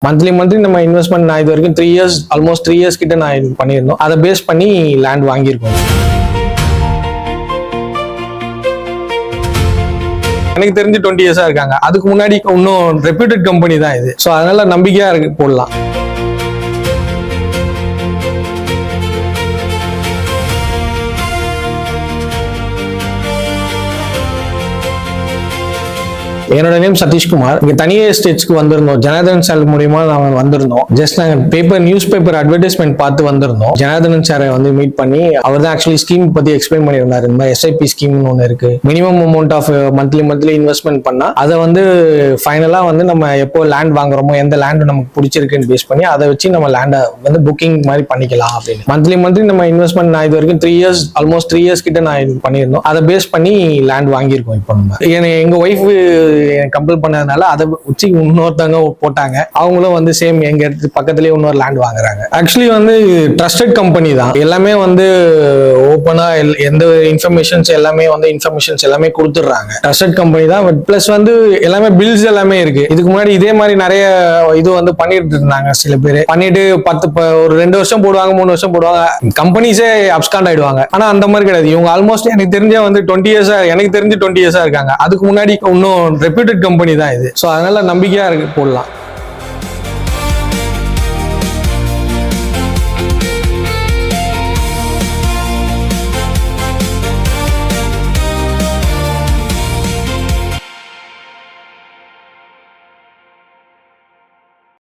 Monthly நம்ம investment நான் இது வரைக்கும் 3 இயர்ஸ் ஆல்மோஸ்ட் 3 இயர்ஸ் கிட்ட நான் இது பண்ணியிருந்தோம். அதை பேஸ் பண்ணி லேண்ட் வாங்கியிருக்கோம். எனக்கு தெரிஞ்சு 20 இயர்ஸா இருக்காங்க. அதுக்கு முன்னாடி இன்னும் ரெப்யூட்டட் கம்பெனி தான் இது. ஸோ அதனால நம்பிக்கையா இருக்கு போடலாம். என்னோட நேம் சதீஷ்குமார். இங்க தனியே ஸ்டேட்ஸ்க்கு வந்திருந்தோம். ஜனார்தன் சார் மூலியமா நாங்க வந்திருந்தோம். ஜஸ்ட் நாங்க நியூஸ் பேப்பர் அட்வர்டைஸ்மெண்ட் பார்த்து வந்திருந்தோம். ஜனார்தன் சாரை வந்து மீட் பண்ணி அவர் தான் ஆக்சுவலி ஸ்கீம் பத்தி எக்ஸ்பிளைன் பண்ணியிருந்தாரு. இந்த மாதிரி எஸ்ஐபி ஸ்கீம்னு ஒன்று இருக்கு. Minimum amount of monthly investment பண்ணா அதை வந்து ஃபைனலா வந்து நம்ம எப்போ லேண்ட் வாங்குறோமோ எந்த லேண்ட் நமக்கு பிடிச்சிருக்குன்னு பேஸ் பண்ணி அதை வச்சு நம்ம லேண்டை வந்து புக்கிங் மாதிரி பண்ணிக்கலாம் அப்படின்னு. மந்த்லி நம்ம இன்வெஸ்ட்மெண்ட் நான் இது வரைக்கும் 3 இயர்ஸ் ஆல்மோஸ்ட் 3 இயர்ஸ் கிட்ட நான் இது பண்ணியிருந்தோம். அதை பேஸ் பண்ணி லேண்ட் வாங்கியிருக்கோம். இப்போ நம்ம எங்க ஒய்ஃப் கம்பல் பண்ணதுனால அதை வச்சு இன்னொருத்தவங்க போட்டாங்க. அவங்களும் வந்து சேம் எங்க இடத்துக்கு பக்கத்துலயே இன்னொரு லேண்ட் வாங்குறாங்க. ஆக்சுவலி வந்து ட்ரஸ்டட் கம்பெனி தான். எல்லாமே வந்து ஓப்பனா எந்த இன்ஃபர்மேஷன்ஸ் எல்லாமே கொடுத்துடுறாங்க. ட்ரஸ்டட் கம்பெனி தான். பிளஸ் வந்து எல்லாமே பில்ஸ் எல்லாமே இருக்கு. இதுக்கு முன்னாடி இதே மாதிரி நிறைய இது வந்து பண்ணிட்டு இருந்தாங்க. சில பேர் பண்ணிட்டு ஒரு 2 வருஷம் போடுவாங்க, 3 வருஷம் போடுவாங்க. கம்பெனிஸே அப்ஸ்காண்ட் ஆயிடுவாங்க. ஆனா அந்த மாதிரி கிடையாது. இவங்க ஆல்மோஸ்ட் எனக்கு தெரிஞ்ச வந்து 20 இயர்ஸா இருக்காங்க. அதுக்கு முன்னாடி இன்னும் ரெப்யூட்டட் கம்பெனி தான் இது. ஸோ அதனால நம்பிக்கையா இருக்கு போடலாம்.